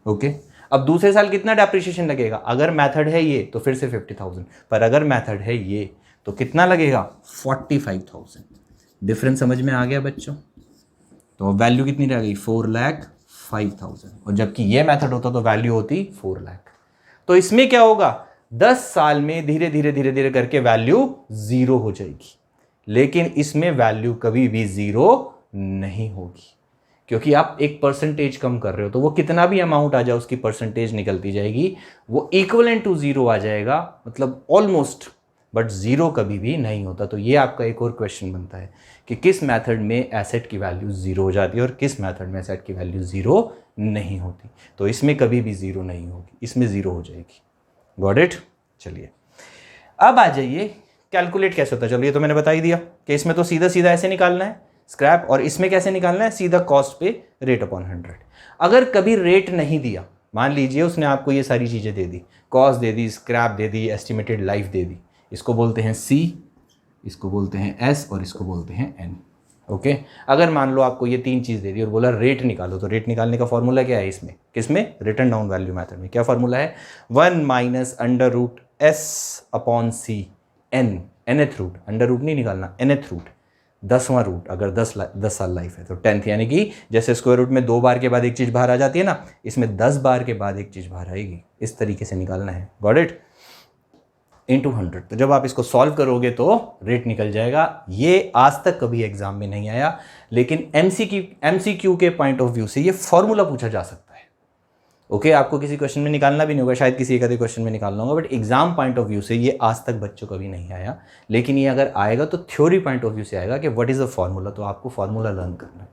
ओके, अब दूसरे साल कितना डेप्रिसिएशन लगेगा? अगर मेथड है ये तो फिर से 50,000, पर अगर मेथड है ये तो कितना लगेगा 45,000। डिफरेंस समझ में आ गया बच्चों? तो वैल्यू कितनी रह गई 4,05,000, और जबकि ये मेथड होता तो वैल्यू होती 4 लाख। तो इसमें क्या होगा, 10 साल में धीरे धीरे करके वैल्यू 0 हो जाएगी, लेकिन इसमें वैल्यू कभी भी 0 नहीं होगी, क्योंकि आप एक परसेंटेज कम कर रहे हो, तो वो कितना भी अमाउंट आ जाए उसकी परसेंटेज निकलती जाएगी, वो इक्वलेंट टू 0 आ जाएगा, मतलब ऑलमोस्ट, बट 0 कभी भी नहीं होता। तो ये आपका एक और क्वेश्चन बनता है कि किस मेथड में एसेट की वैल्यू 0 हो जाती है और किस मेथड में एसेट की वैल्यू 0 नहीं होती। तो इसमें कभी भी 0 नहीं होगी, इसमें 0 हो जाएगी। Got it? चलिए अब आ जाइए कैलकुलेट कैसे होता है। चलिए, तो मैंने बता ही दिया कि इसमें तो सीधा सीधा ऐसे निकालना है स्क्रैप, और इसमें कैसे निकालना है, सीधा कॉस्ट पे रेट अपॉन 100। अगर कभी रेट नहीं दिया, मान लीजिए उसने आपको ये सारी चीज़ें दे दी, कॉस्ट दे दी, स्क्रैप दे दी, एस्टिमेटेड लाइफ दे दी, इसको बोलते हैं C, इसको बोलते हैं S और इसको बोलते हैं N। ओके, अगर मान लो आपको ये 3 चीज़ दे दी और बोला रेट निकालो, तो रेट निकालने का फॉर्मूला क्या है इसमें, किसमें, रिटर्न डाउन वैल्यू मेथड में क्या फॉर्मूला है, 1 minus under root S upon C N, nth root, under root नहीं निकालना, nth रूट, 10वां रूट, अगर 10 साल लाइफ है तो 10th, यानी कि जैसे स्क्वायर रूट में 2 बार के बाद एक चीज़ बाहर आ जाती है ना, इसमें 10 बार के बाद एक चीज़ बाहर आएगी, इस तरीके से निकालना है। Got it? इंटू 100। तो जब आप इसको सॉल्व करोगे तो रेट निकल जाएगा। ये आज तक कभी एग्जाम में नहीं आया, लेकिन एमसीक्यू के पॉइंट ऑफ व्यू से ये फॉर्मूला पूछा जा सकता है। ओके, आपको किसी क्वेश्चन में निकालना भी नहीं होगा, शायद किसी एक आधे क्वेश्चन में निकालना होगा, but exam point of view से ये आज तक बच्चों कभी नहीं आया। लेकिन ये अगर आएगा तो थ्योरी पॉइंट ऑफ व्यू से आएगा कि व्हाट इज द फॉर्मूला, तो आपको फॉर्मूला लर्न करना है।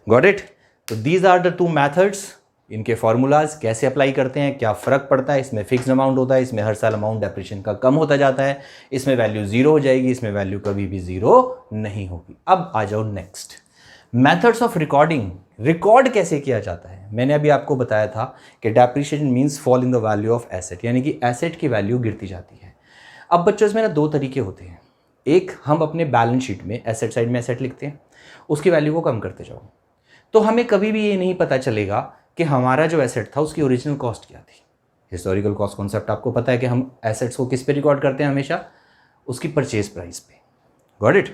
Got it? तो दीज आर द 2 मैथड्स। इनके फार्मूलाज कैसे अप्लाई करते हैं, क्या फ़र्क पड़ता है, इसमें फिक्स अमाउंट होता है, इसमें हर साल अमाउंट डेप्रिसिएशन का कम होता जाता है, इसमें वैल्यू 0 हो जाएगी, इसमें वैल्यू कभी भी 0 नहीं होगी। अब आ जाओ next, methods of recording. Record कैसे किया जाता है? मैंने अभी आपको बताया था कि depreciation means fall in the value of asset, यानी कि एसेट की वैल्यू गिरती जाती है। अब बच्चों इसमें ना 2 तरीके होते हैं। एक, हम अपने बैलेंस शीट में एसेट साइड में एसेट लिखते हैं, उसकी वैल्यू को कम करते जाओ, तो हमें कभी भी ये नहीं पता चलेगा कि हमारा जो एसेट था उसकी ओरिजिनल कॉस्ट क्या थी। हिस्टोरिकल कॉस्ट कॉन्सेप्ट आपको पता है कि हम एसेट्स को किस पे रिकॉर्ड करते हैं, हमेशा उसकी परचेज प्राइस पे। Got it?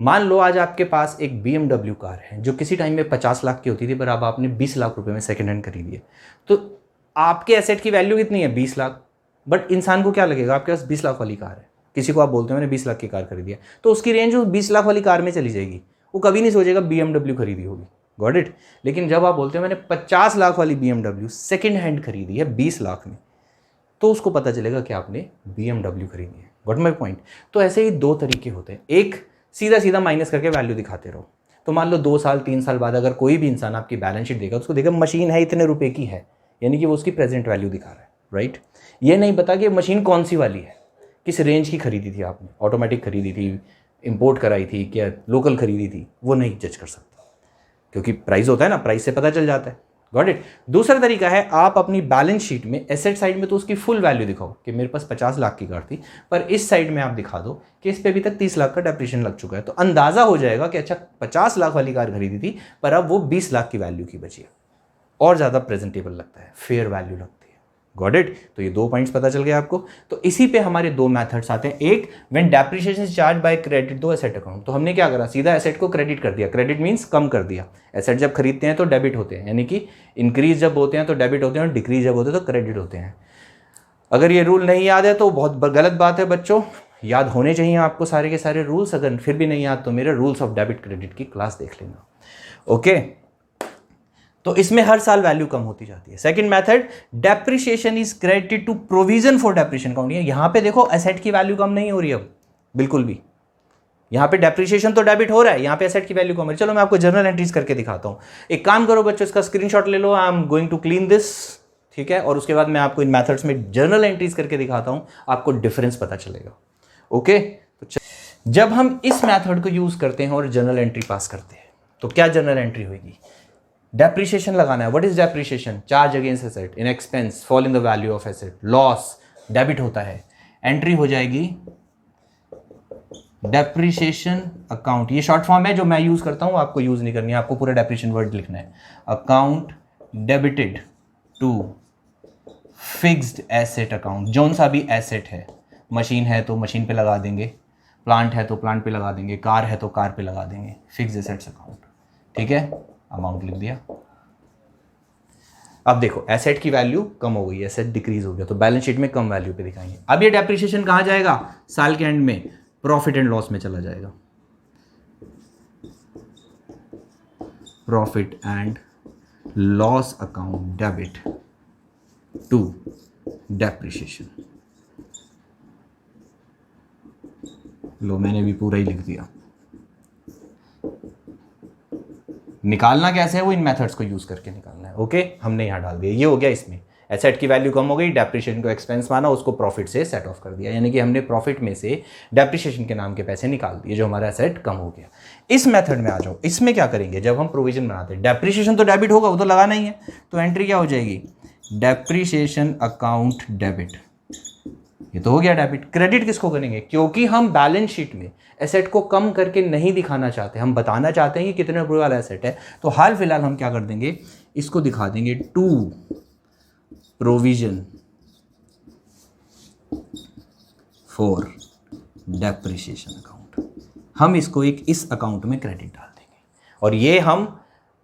मान लो आज आपके पास एक BMW कार है जो किसी टाइम में 50 लाख की होती थी, पर अब आपने 20 लाख रुपए में सेकेंड हैंड खरीदी है, तो आपके एसेट की वैल्यू कितनी है 20 लाख, बट इंसान को क्या लगेगा, आपके पास 20 लाख वाली कार है, किसी को आप बोलते हो मैंने 20 लाख की कार खरीदी है, तो उसकी रेंज उस 20 लाख वाली कार में चली जाएगी, वो कभी नहीं सोचेगा BMW खरीदी होगी। Got it? लेकिन जब आप बोलते हो मैंने 50 लाख वाली BMW सेकेंड हैंड खरीदी है 20 लाख में, तो उसको पता चलेगा कि आपने BMW खरीदी है। Got my point? तो ऐसे ही 2 तरीके होते हैं। एक, सीधा सीधा माइनस करके वैल्यू दिखाते रहो। तो मान लो 2 साल 3 साल बाद अगर कोई भी इंसान आपकी बैलेंस शीट देगा, उसको देगा मशीन है इतने रुपए की है, यानी कि वो उसकी प्रेजेंट वैल्यू दिखा रहा है, राइट? ये नहीं पता कि मशीन कौन सी वाली है, किस रेंज की खरीदी थी आपने, ऑटोमेटिक खरीदी थी, इंपोर्ट कराई थी, क्या लोकल खरीदी थी, वो नहीं जज कर सकता, क्योंकि प्राइस होता है ना, प्राइस से पता चल जाता है। Got it? दूसरा तरीका है, आप अपनी बैलेंस शीट में एसेट साइड में तो उसकी फुल वैल्यू दिखाओ कि मेरे पास 50 लाख की कार थी, पर इस साइड में आप दिखा दो कि इस पे अभी तक 30 लाख का डेप्रिसिएशन लग चुका है, तो अंदाजा हो जाएगा कि अच्छा 50 लाख वाली कार खरीदी थी, पर अब वो 20 लाख की वैल्यू की बची है, और ज़्यादा प्रेजेंटेबल लगता है, फेयर वैल्यू लगती है। Got it? तो ये 2 पॉइंट्स पता चल गए आपको। तो इसी पे हमारे 2 मेथड्स आते हैं। एक, when depreciation is charge by credit दो एसेट अकाउंट, तो हमने क्या करा, सीधा एसेट को क्रेडिट कर दिया। क्रेडिट मींस कम कर दिया। एसेट जब खरीदते हैं तो डेबिट होते हैं, यानी कि इंक्रीज जब होते हैं तो डेबिट होते हैं और डिक्रीज जब होते हैं तो क्रेडिट होते हैं। अगर ये रूल नहीं याद है तो बहुत गलत बात है बच्चों, याद होने चाहिए आपको सारे के सारे रूल्स। अगर फिर भी नहीं याद तो मेरे रूल्स ऑफ डेबिट क्रेडिट की क्लास देख लेना। ओके, तो इसमें हर साल वैल्यू कम होती जाती है। Second method, depreciation is credited to provision for depreciation account. यहां पे देखो एसेट की वैल्यू कम नहीं हो रही अब बिल्कुल भी, यहां पे डेप्रिसिएशन तो डेबिट हो रहा है, यहां पे एसेट की वैल्यू कम हो रही है। चलो मैं आपको जर्नल एंट्रीज करके दिखाता हूं। एक काम करो बच्चों, इसका स्क्रीनशॉट ले लो, I am going to clean this, ठीक है, और उसके बाद मैं आपको इन मेथड्स में जर्नल एंट्रीज करके दिखाता हूं, आपको डिफरेंस पता चलेगा। ओके, तो जब हम इस मेथड को यूज करते हैं और जर्नल एंट्री पास करते हैं तो क्या जर्नल एंट्री होगी, डेप्रिसिएशन लगाना है। What is depreciation? Charge against asset, in expense, fall in the value of asset, loss, debit होता है। एंट्री हो जाएगी डेप्रिसिएशन अकाउंट, ये शॉर्ट फॉर्म है जो मैं यूज करता हूं, आपको यूज नहीं करनी है, आपको पूरा डेप्रिसिएशन वर्ड लिखना है। Account debited to fixed asset account, जौन सा भी एसेट है, मशीन है तो मशीन पे लगा देंगे, प्लांट है तो प्लांट पे लगा देंगे, कार है तो कार पे लगा देंगे, फिक्स्ड एसेट्स अकाउंट। ठीक है, अमाउंट लिख दिया। अब देखो एसेट की वैल्यू कम हो गई, एसेट डिक्रीज हो गया, तो बैलेंस शीट में कम वैल्यू पे दिखाएंगे। अब ये डेप्रिसिएशन कहाँ जाएगा? साल के एंड में प्रॉफिट एंड लॉस में चला जाएगा। Profit and loss account debit to depreciation. लो मैंने भी पूरा ही लिख दिया। निकालना कैसे है वो इन मेथड्स को यूज करके निकालना है। ओके, हमने यहां डाल दिया, ये हो गया। इसमें एसेट की वैल्यू कम हो गई, डेप्रिसिएशन को एक्सपेंस माना, उसको प्रॉफिट से सेट ऑफ कर दिया, यानी कि हमने प्रॉफिट में से डेप्रिसिएशन के नाम के पैसे निकाल दिए, जो हमारा एसेट कम हो गया। इस मेथड में आ जाओ, इसमें क्या करेंगे? जब हम प्रोविजन बनाते हैं, डेप्रिसिएशन तो डेबिट होगा, वो तो लगाना ही है, तो एंट्री क्या हो जाएगी? Depreciation account debit. ये तो हो गया डेबिट। क्रेडिट किसको करेंगे? क्योंकि हम बैलेंस शीट में एसेट को कम करके नहीं दिखाना चाहते, हम बताना चाहते हैं कि कितने रुपए वाला एसेट है, तो हाल फिलहाल हम क्या कर देंगे, इसको दिखा देंगे to provision for depreciation account. हम इसको एक इस अकाउंट में क्रेडिट डाल देंगे, और ये हम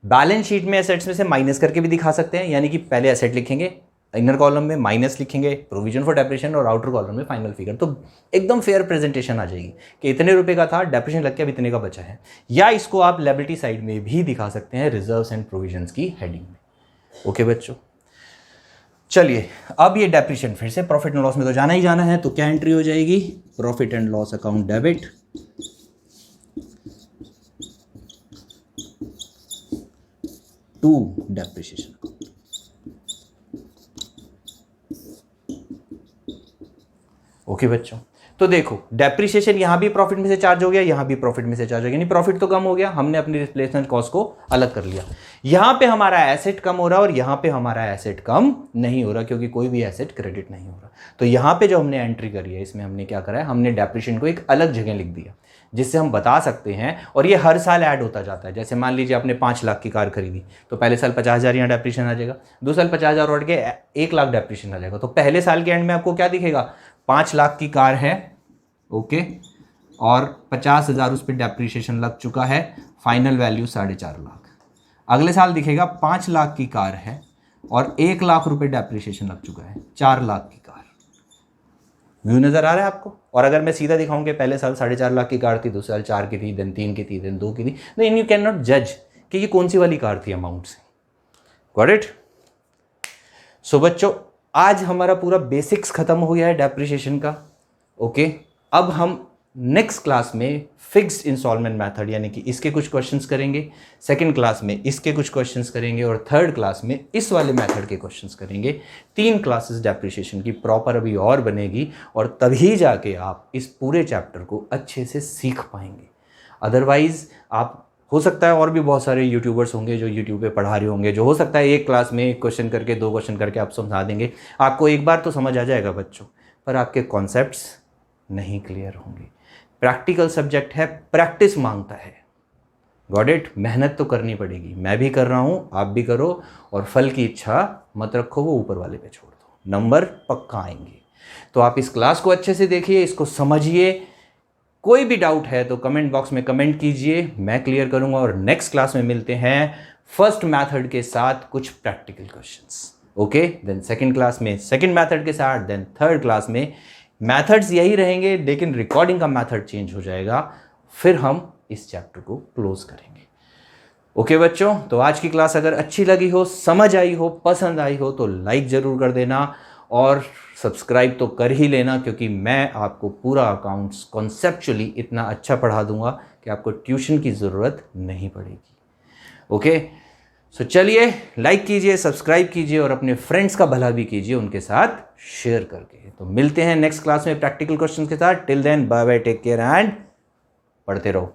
बैलेंस शीट में एसेट्स में से माइनस करके भी दिखा सकते हैं, यानी कि पहले एसेट लिखेंगे, इनर कॉलम में माइनस लिखेंगे प्रोविजन फॉर डेप्रिसिएशन, और आउटर कॉलम में फाइनल फिगर, तो एकदम फेयर प्रेजेंटेशन आ जाएगी कि इतने रुपए का था, डेप्रिसिएशन लग के अब इतने का बचा है। या इसको आप लायबिलिटी साइड में भी दिखा सकते हैं, रिजर्व्स एंड प्रोविजंस की हेडिंग में। ओके बच्चों, चलिए अब ये डेप्रिसिएशन फिर से प्रॉफिट एंड लॉस में तो जाना ही जाना है, तो क्या एंट्री हो जाएगी? Profit and loss account debit to depreciation account. Okay बच्चों, तो देखो डेप्रिसिएशन यहां भी प्रॉफिट में से चार्ज हो गया, यहां भी प्रॉफिट में से चार्ज हो गया, यानी प्रॉफिट तो कम हो गया, हमने अपनी रिप्लेसमेंट कॉस्ट को अलग कर लिया। यहां पे हमारा एसेट कम हो रहा है और यहां पे हमारा एसेट कम नहीं हो रहा, क्योंकि कोई भी एसेट क्रेडिट नहीं हो रहा। तो यहां पे जो हमने एंट्री करी है, इसमें हमने क्या करा है, हमने डेप्रिसिएशन को एक अलग जगह लिख दिया, जिससे हम बता सकते हैं, और ये हर साल ऐड होता जाता है। जैसे मान लीजिए आपने 5 लाख की कार खरीदी, तो पहले साल 50,000 यहाँ डेप्रिसिएशन आ जाएगा, दूसरे साल 50,000 बढ़ के 1 लाख डेप्रिसिएशन आ जाएगा। तो पहले साल के एंड में आपको क्या दिखेगा? 5 लाख की कार है, ओके, और 50,000 उस पर डेप्रिसिएशन लग चुका है, फाइनल वैल्यू 4.5 लाख। अगले साल दिखेगा 5 लाख की कार है और 1 लाख रुपए डेप्रिसिएशन लग चुका है, 4 लाख की कार। व्यू नजर आ रहा है आपको? और अगर मैं सीधा दिखाऊं कि पहले साल 4.5 लाख की कार थी, दूसरे साल 4 की थी, देन 3 की थी, देन 2 की थी, देन यू कैन नॉट जज कि ये कौन सी वाली कार थी अमाउंट से। Got it? सो बच्चों, आज हमारा पूरा बेसिक्स खत्म हो गया है डेप्रिसिएशन का। ओके, अब हम नेक्स्ट क्लास में फिक्स्ड इंस्टॉलमेंट मेथड, यानी कि इसके कुछ क्वेश्चंस करेंगे, सेकंड क्लास में इसके कुछ क्वेश्चंस करेंगे, और थर्ड क्लास में इस वाले मेथड के क्वेश्चंस करेंगे। 3 क्लासेस डेप्रिसिएशन की प्रॉपर अभी और बनेगी, और तभी जाके आप इस पूरे चैप्टर को अच्छे से सीख पाएंगे। अदरवाइज आप, हो सकता है और भी बहुत सारे यूट्यूबर्स होंगे जो यूट्यूब पे पढ़ा रहे होंगे, जो हो सकता है एक क्लास में 1 क्वेश्चन करके 2 क्वेश्चन करके आप समझा देंगे, आपको एक बार तो समझ आ जाएगा बच्चों, पर आपके कॉन्सेप्ट्स नहीं क्लियर होंगे। प्रैक्टिकल सब्जेक्ट है, प्रैक्टिस मांगता है। Got it? मेहनत तो करनी पड़ेगी, मैं भी कर रहा हूँ, आप भी करो, और फल की इच्छा मत रखो, वो ऊपर वाले पे छोड़ दो, नंबर पक्का आएंगे। तो आप इस क्लास को अच्छे से देखिए, इसको समझिए। कोई भी डाउट है तो कमेंट बॉक्स में कमेंट कीजिए, मैं क्लियर करूंगा। और नेक्स्ट क्लास में मिलते हैं फर्स्ट मेथड के साथ कुछ practical questions. Okay, then second class में सेकंड मेथड के साथ, देन थर्ड क्लास में मेथड्स यही रहेंगे, लेकिन रिकॉर्डिंग का मेथड चेंज हो जाएगा। फिर हम इस चैप्टर को क्लोज करेंगे। ओके बच्चों, तो आज की क्लास अगर अच्छी लगी हो, समझ आई हो, पसंद आई हो, तो लाइक ज़रूर कर देना और सब्सक्राइब तो कर ही लेना, क्योंकि मैं आपको पूरा अकाउंट्स कॉन्सेप्चुअली इतना अच्छा पढ़ा दूंगा कि आपको ट्यूशन की ज़रूरत नहीं पड़ेगी। ओके, सो चलिए, लाइक कीजिए, सब्सक्राइब कीजिए, और अपने फ्रेंड्स का भला भी कीजिए उनके साथ शेयर करके। तो मिलते हैं नेक्स्ट क्लास में प्रैक्टिकल क्वेश्चन के साथ। Till then, bye bye, take care and पढ़ते रहो।